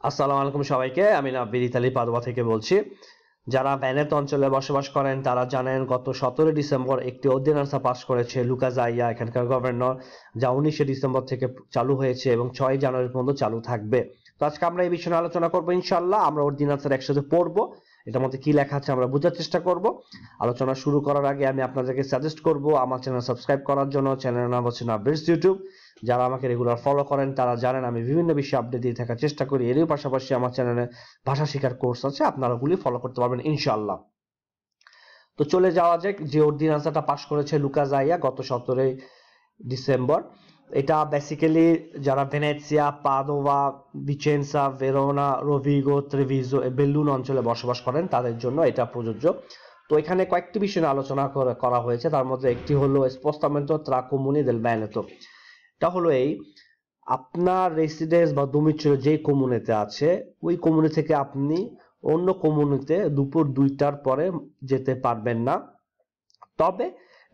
আসসালামু আলাইকুম সবাইকে। আমি নাব্বির ইতালি পাদুয়া থেকে বলছি। যারা ভেনেতো অঞ্চলে বসবাস করেন তারা জানেন গত 17 ডিসেম্বর একটি অর্ডিন্যান্স পাস করেছে লুকা জাইয়া, এখানকার গভর্নর, যা 19 ডিসেম্বর থেকে চালু হয়েছে এবং 6 জানুয়ারি পর্যন্ত চালু থাকবে। তো আজকে আমরা এই বিষয়ে নিয়ে আলোচনা করবো ইনশাআল্লাহ। আমরা অর্ডিন্যান্সের একসাথে পড়বো, এটার মধ্যে কি লেখা আছে আমরা বোঝার চেষ্টা করব। আলোচনা শুরু করার আগে আমি আপনাদেরকে সাজেস্ট করব আমার চ্যানেল সাবস্ক্রাইব করার জন্য। চ্যানেলের নাম হচ্ছে নাব্বিরস ইউটিউব। যারা আমাকে রেগুলার ফলো করেন তারা জানেন আমি বিভিন্ন বিষয়ে আপডেট দিয়ে থাকার চেষ্টা করি। এরই পাশাপাশি আমার চ্যানেলে ভাষা শেখার কোর্স আছে, আপনারা ওগুলি ফলো করতে পারবেন ইনশাআল্লাহ। তো চলে যাওয়া যাক, যে অর্ডিন্যান্সটা পাস করেছে লুকা জাইয়া গত 17 ডিসেম্বর, এটা বেসিক্যালি যারা ভেনেসিয়া, পাদোভা, ভিচেন্সা, ভেরোনা, রোভিগো, ত্রেভিজো, বেলুন অঞ্চলে বসবাস করেন তাদের জন্য এটা প্রযোজ্য। তো এখানে কয়েকটি বিষয় নিয়ে আলোচনা করা হয়েছে, তার মধ্যে একটি হলো স্পোস্টামেন্টো ট্রা কমুনি দেল ভেনেতো। এটা হলো এই, আপনার রেসিডেন্স বা ডোমিসাইল যে কমিউনিতে আছে ওই কমিউনি থেকে আপনি অন্য কমিউনিতে দুপুর 2টার পরে যেতে পারবেন না। তবে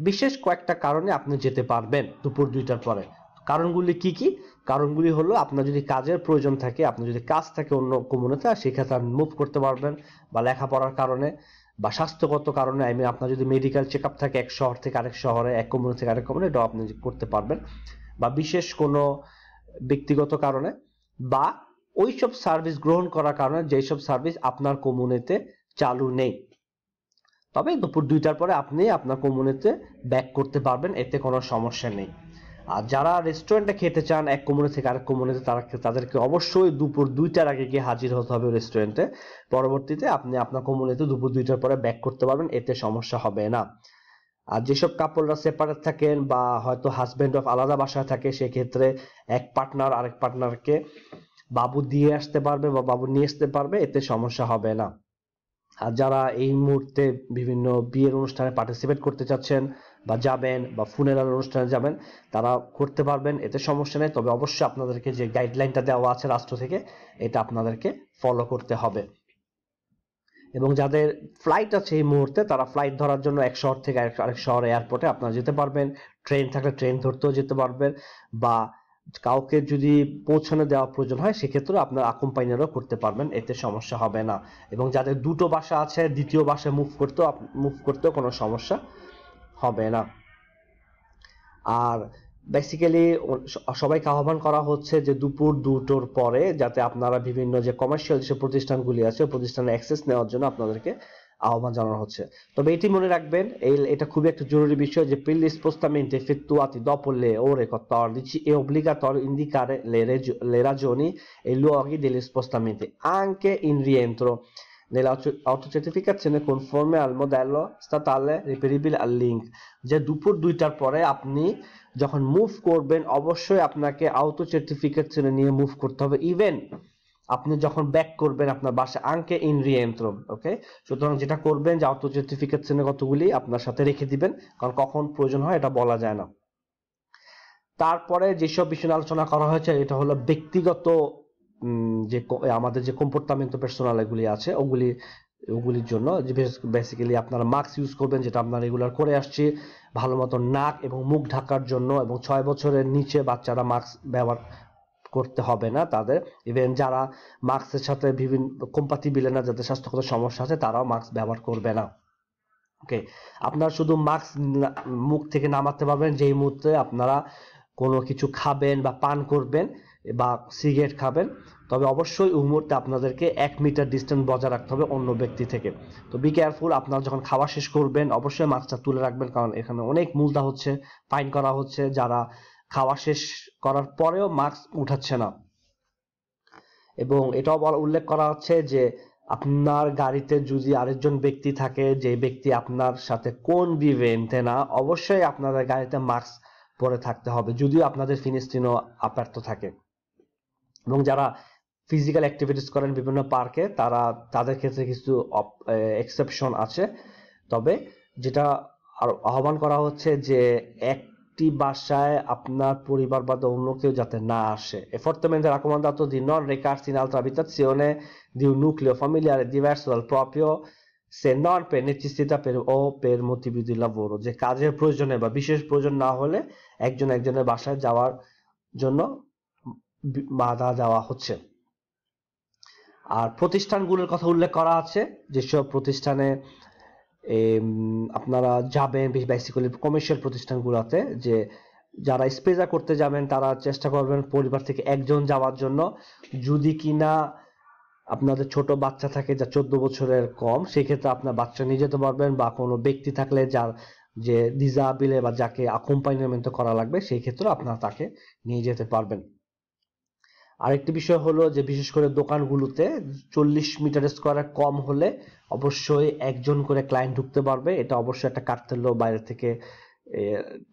বিশেষ কয়েকটা কারণে আপনি যেতে পারবেন দুপুর 2টার পরে। কারণগুলি কি কি? কারণগুলি হলো আপনার যদি কাজের প্রয়োজন থাকে, আপনার যদি কাজ থাকে অন্য কমিউনিতে, সেক্ষেত্রে আপনি মুভ করতে পারবেন, বা লেখাপড়ার কারণে বা স্বাস্থ্যগত কারণে, আপনার যদি মেডিকেল চেক আপ থাকে এক শহর থেকে আরেক শহরে, এক কমিউনি থেকে আরেক কমিউনি, এটাও আপনি করতে পারবেন। বা বিশেষ কোনো ব্যক্তিগত কারণে, বা ওইসব সার্ভিস গ্রহণ করার কারণে যেসব সার্ভিস আপনার কমিউনিতে চালু নেই। তবে দুপুর 2টার পরে আপনি আপনার কমিউনিতে ব্যাক করতে পারবেন, এতে কোনো সমস্যা নেই। আর যারা রেস্টুরেন্টে খেতে চান এক কমিউনি থেকে আরেক কমিউনিতে, তাদেরকে অবশ্যই দুপুর 2টার আগে গিয়ে হাজির হতে হবে রেস্টুরেন্টে। পরবর্তীতে আপনি আপনার কমিউনিতে দুপুর 2টার পরে ব্যাক করতে পারবেন, এতে সমস্যা হবে না। আর যেসব কাপলরা সেপারেট থাকেন বা হয়তো হাজবেন্ড অফ আলাদা বাসায় থাকে, সেক্ষেত্রে এক পার্টনার আরেক পার্টনারকে বাবু দিয়ে আসতে পারবে বা বাবু নিয়ে আসতে পারবে, এতে সমস্যা হবে না। আর যারা এই মুহূর্তে বিভিন্ন বিয়ের অনুষ্ঠানে পার্টিসিপেট করতে চাচ্ছেন বা যাবেন, বা ফুনেরাল অনুষ্ঠানে যাবেন, তারা করতে পারবেন, এতে সমস্যা নেই। তবে অবশ্যই আপনাদেরকে যে গাইডলাইনটা দেওয়া আছে রাষ্ট্র থেকে, এটা আপনাদেরকে ফলো করতে হবে। এবং যাদের ফ্লাইট আছে এই মুহূর্তে, তারা ফ্লাইট ধরার জন্য এক শহর থেকে আরেক শহরে এয়ারপোর্টে আপনারা যেতে পারবেন। ট্রেন থাকলে ট্রেন ধরতেও যেতে পারবেন, বা কাউকে যদি পৌঁছানো দেওয়া প্রয়োজন হয় সেক্ষেত্রে আপনার আকম্পাইনারও করতে পারবেন, এতে সমস্যা হবে না। এবং যাদের দুটো বাসা আছে, দ্বিতীয় বাসায় মুভ করতেও কোনো সমস্যা হবে না। আর বেসিক্যালি সবাইকে আহ্বান করা হচ্ছে যে দুপুর 2টোর পরে যাতে আপনারা বিভিন্ন যে কমার্শিয়াল যে প্রতিষ্ঠানগুলি আছে প্রতিষ্ঠানে অ্যাক্সেস নেওয়ার জন্য আপনাদেরকে আহ্বান জানানো হচ্ছে। তবে এটি মনে রাখবেন, এটা খুবই একটা জরুরি বিষয়, যে per gli spostamenti effettuati dopo le ore 14 è obbligatorio indicare le ragioni e i luoghi degli spostamenti anche in rientro nell'autocertificazione conforme al modello statale reperibile al link। যে দুপুর 2টার পরে আপনি যখন মুভ করবেন অবশ্যই আপনাকে আউটো সার্টিফিকেশনে নিয়ে মুভ করতে হবে, ইভেন আপনি যখন ব্যাক করবেন আপনার বাসায়, আঙ্কে ইন রিএন্ট্রো। ওকে, সুতরাং যেটা করবেন যে আউটো সার্টিফিকেশনের কতগুলি আপনার সাথে রেখে দিবেন, কারণ কখন প্রয়োজন হয় এটা বলা যায় না। তারপরে যেসব বিষয় আলোচনা করা হয়েছে, এটা হলো ব্যক্তিগত যে আমাদের যে কম্পোর্টামেন্টো পার্সোনাল এগুলি আছে ওগুলির জন্য, যে বেসিক্যালি আপনারা মাস্ক ইউজ করবেন, যেটা আপনারা রেগুলার করে আসছি, ভালো মতো নাক এবং মুখ ঢাকার জন্য। এবং 6 বছরের নিচে বাচ্চারা মাস্ক ব্যবহার করতে হবে না তাদের। ইভেন যারা মাস্কের সাথে বিভিন্ন কম্পাটিবল না, যাদের স্বাস্থ্যগত সমস্যা আছে, তারাও মাস্ক ব্যবহার করবে না। ওকে, আপনারা শুধু মাস্ক মুখ থেকে নামাতে পারবেন যেই মুহূর্তে আপনারা কোনো কিছু খাবেন বা পান করবেন বা সিগারেট খাবেন। তবে অবশ্যই ওই মুহূর্তে আপনাদেরকে 1 মিটার ডিস্টেন্স বজায় রাখতে হবে অন্য ব্যক্তি থেকে। তো বি কেয়ারফুল, আপনারা যখন খাওয়া শেষ করবেন অবশ্যই মাস্কটা তুলে রাখবেন, কারণ এখানে অনেক মুদ্রা হচ্ছে, ফাইন করা হচ্ছে যারা খাওয়া শেষ করার পরেও মাস্ক উঠাচ্ছে না। এবং এটাও উল্লেখ করা হচ্ছে যে আপনার গাড়িতে যদি আরেকজন ব্যক্তি থাকে, যে ব্যক্তি আপনার সাথে কোন বিভেন্টে না, অবশ্যই আপনাদের গাড়িতে মাস্ক পরে থাকতে হবে, যদিও আপনাদের ফিনিস্টিনো আপার্ত থাকে। এবং যারা ফিজিক্যাল অ্যাক্টিভিটিস করেন বিভিন্ন পার্কে, তাদের ক্ষেত্রে কিছু এক্সেপশন আছে। তবে যেটা আর আহ্বান করা হচ্ছে যে একটি বাসায় আপনার পরিবার বা অন্য কেউ যাতে না আসে। È fortemente raccomandato di non recarsi in altra abitazione di un nucleo familiare diverso dal proprio se non per necessità o per motivi di lavoro। যে কাজের প্রয়োজনে বা বিশেষ প্রয়োজন না হলে একজনের বাসায় যাওয়ার জন্য বাধা দেওয়া হচ্ছে। আর প্রতিষ্ঠানগুলোর কথা উল্লেখ করা আছে, যেসব প্রতিষ্ঠানে আপনারা যাবেন বেসিক্যালি কমার্শিয়াল প্রতিষ্ঠানগুলোতে, যে যারা স্পেজা করতে যাবেন তারা চেষ্টা করবেন পরিবার থেকে একজন যাওয়ার জন্য। যদি কিনা আপনাদের ছোট বাচ্চা থাকে যা 14 বছরের কম, সেক্ষেত্রে আপনার বাচ্চা নিয়ে যেতে পারবেন, বা কোনো ব্যক্তি থাকলে যার যে ডিসাবিলে বা যাকে অ্যাকম্পানিমেন্ট করা লাগবে সেই ক্ষেত্রে আপনারা তাকে নিয়ে যেতে পারবেন। আরেকটি বিষয় হলো যে বিশেষ করে দোকানগুলোতে 40 মিটার স্কয়ারের কম হলে অবশ্যই একজন করে ক্লায়েন্ট ঢুকতে পারবে। এটা অবশ্যই একটা কার্তেল্য বাইরে থেকে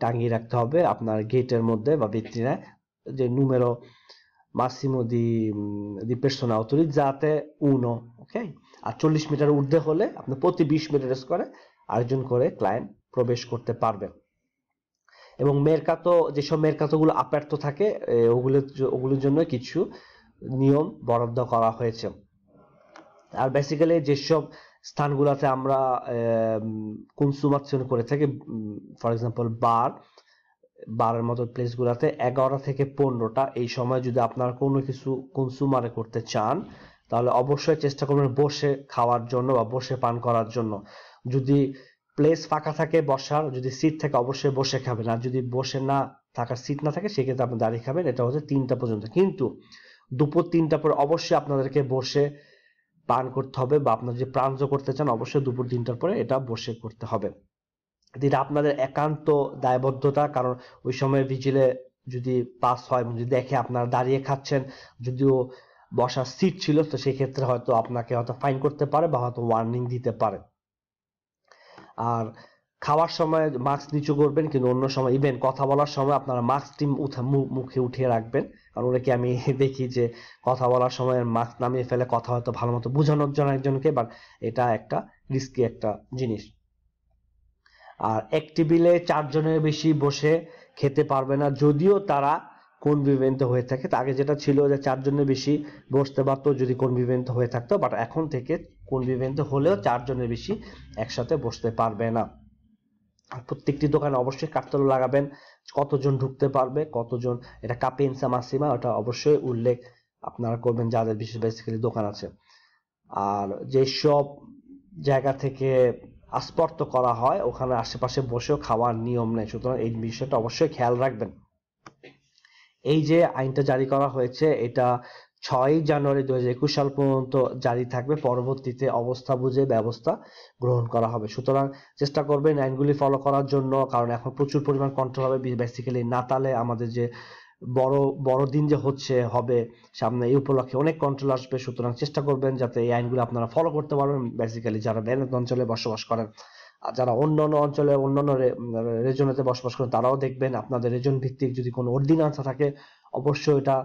টাঙিয়ে রাখতে হবে আপনার গেটের মধ্যে বা ভিত্তিনায়, যে নুমেরো মাসিমো দি persona autorizzate 1, ওকে। আর 40 মিটার ঊর্ধ্বে হলে আপনি প্রতি 20 মিটার স্কয়ারে আরেকজন করে ক্লায়েন্ট প্রবেশ করতে পারবে। এবং মেরকাতো, যেসব মেরকাতোগুলো আপার্ত থাকে ওগুলোর জন্য কিছু নিয়ম বরাদ্দ করা হয়েছে। আর বেসিক্যালি যেসব স্থানগুলোতে আমরা কনসুমাকশন করে থাকি, ফর এক্সাম্পল বারের মতো প্লেসগুলোতে 11টা থেকে 15টা এই সময় যদি আপনারা কোনো কিছু কনসুমারে করতে চান তাহলে অবশ্যই চেষ্টা করবেন বসে খাওয়ার জন্য বা বসে পান করার জন্য। যদি প্লেস ফাঁকা থাকে বসার, যদি সিট থাকে অবশ্যই বসে খাবেন, আর যদি বসে না থাকার সিট না থাকে সেক্ষেত্রে আপনি দাঁড়িয়ে খাবেন। এটা হচ্ছে 3টা পর্যন্ত, কিন্তু দুপুর 3টা পর অবশ্যই আপনাদেরকে বসে পান করতে হবে, বা আপনারা যে প্রাঞ্জ করতে চান অবশ্যই দুপুর 3টার পরে এটা বসে করতে হবে। এটা আপনাদের একান্ত দায়বদ্ধতা, কারণ ওই সময় ভিজিলে যদি পাস হয়, যদি দেখে আপনারা দাঁড়িয়ে খাচ্ছেন, যদিও বসার সিট ছিল, তো সেই ক্ষেত্রে হয়তো আপনাকে হয়তো ফাইন করতে পারে বা হয়তো ওয়ার্নিং দিতে পারে। আর খাওয়ার সময় মাস্ক নিচু করবেন, কিন্তু অন্য সময় ইভেন কথা বলার সময় আপনারা মাস্কটি মুখে উঠিয়ে রাখবেন। কারণ ওনাকে আমি দেখি যে কথা বলার সময় মাস্ক নামিয়ে ফেলে, কথা হয়তো ভালো মতো বোঝানোর জন্য একজনকে, বাট এটা একটা রিস্কি একটা জিনিস। আর এক টেবিলে 4 জনের বেশি বসে খেতে পারবে না, যদিও তারা কনভিভেন্ট হয়ে থাকে। আগে যেটা ছিল যে 4 জনের বেশি বসতে পারতো যদি কনভিভেন্ট হয়ে থাকতো, বাট এখন থেকে কনভিভেন্ট হলেও 4 জনের বেশি একসাথে বসতে পারবে না। প্রত্যেকটি দোকানে অবশ্যই কার্তেল লাগাবেন, কতজন ঢুকতে পারবে, কতজন, এটা কাপেন্সা মাসিমা, ওটা অবশ্যই উল্লেখ আপনারা করবেন যাদের বিশেষ বেসিক্যালি দোকান আছে। আর যেসব জায়গা থেকে আস্পর্ত করা হয় ওখানে আশেপাশে বসেও খাওয়ার নিয়ম নেই, সুতরাং এই বিষয়টা অবশ্যই খেয়াল রাখবেন। এই যে আইনটা জারি করা হয়েছে এটা 6 জানুয়ারি 2021 সাল পর্যন্ত জারি থাকবে, পরবর্তীতে অবস্থা বুঝে ব্যবস্থা গ্রহণ করা হবে। সুতরাং চেষ্টা করবেন আইনগুলি ফলো করার জন্য, কারণ এখন প্রচুর পরিমাণ কন্ট্রোল হবে। বেসিক্যালি নাতালে আমাদের যে বড়দিন যে হবে সামনে, এই উপলক্ষে অনেক কন্ট্রোল আসবে। সুতরাং চেষ্টা করবেন যাতে এই আইনগুলো আপনারা ফলো করতে পারবেন, বেসিক্যালি যারা ভেনেতো অঞ্চলে বসবাস করেন। আর যারা অন্যান্য অঞ্চলে অন্যান্য রেজনেতে বসবাস করেন তারাও দেখবেন আপনাদের রেজন ভিত্তিক যদি কোনো অর্ডিন্যান্স থাকে অবশ্যই এটা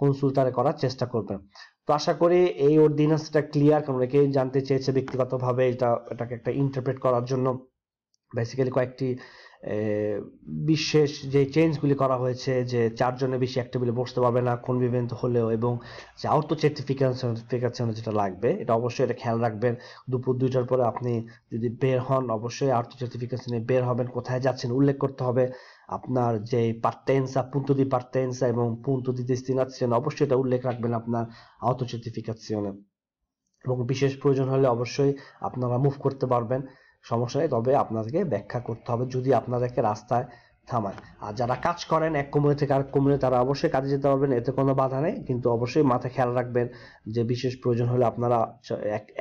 কনসুলতারে করার চেষ্টা করবেন। তো আশা করি এই অর্ডিন্যান্সটা ক্লিয়ার, কারণ অনেকেই জানতে চেয়েছে ব্যক্তিগতভাবে এটাকে একটা ইন্টারপ্রেট করার জন্য। বেসিক্যালি কয়েকটি বিশেষ যে চেঞ্জগুলি করা হয়েছে, যে 4 জনের বেশি এক টেবিলে বসতে পারবে না কনভিভেন্ট হলেও, এবং যে আউটো সার্টিফিকেশন যেটা লাগবে এটা অবশ্যই এটা খেয়াল রাখবেন। দুপুর 2টার পরে আপনি যদি বের হন অবশ্যই আউটো সার্টিফিকেশনে বের হবেন, কোথায় যাচ্ছেন উল্লেখ করতে হবে, আপনার যে পার্টেন্সা punto di partenza এবং punto di destinazione অবশ্যই এটা উল্লেখ রাখবেন আপনার আউটো সার্টিফিকেশনে। এবং বিশেষ প্রয়োজন হলে অবশ্যই আপনারা মুভ করতে পারবেন, সমস্যা নেই, তবে আপনাদেরকে ব্যাখ্যা করতে হবে যদি আপনাদেরকে রাস্তায় থামায়। আর যারা কাজ করেন এক কমিউনিটি থেকে আরেক কমিউনিটি তারা অবশ্যই কাজে যেতে পারবেন, এতে কোনো বাধা নেই, কিন্তু অবশ্যই মাথায় খেয়াল রাখবেন যে বিশেষ প্রয়োজন হলে আপনারা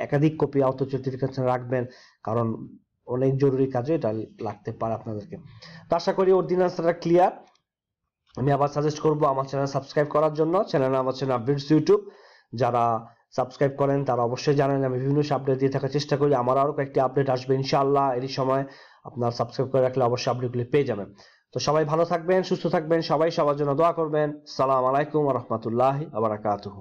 একাধিক কপি আউটো সার্টিফিকেশন রাখবেন, কারণ অনেক জরুরি কাজে এটা লাগতে পারে আপনাদেরকে। তো আশা করি অর্ডিন্যান্সটা ক্লিয়ার। আমি আবার সাজেস্ট করবো আমার চ্যানেল সাবস্ক্রাইব করার জন্য। চ্যানেল নাম হচ্ছে আপডেটস ইউটিউব। যারা সাবস্ক্রাইব করেন তারা অবশ্যই জানেন আমি বিভিন্ন আপডেট দিয়ে থাকার চেষ্টা করি। আমার আরো কয়েকটি আপডেট আসবে ইনশাআল্লাহ, এরই সময় আপনার সাবস্ক্রাইব করে রাখলে অবশ্যই আপডেটগুলি পেয়ে যাবেন। তো সবাই ভালো থাকবেন, সুস্থ থাকবেন, সবাই সবার জন্য দোয়া করবেন। সালাম আলাইকুম ওয়া রাহমাতুল্লাহি ওয়া বারাকাতুহু।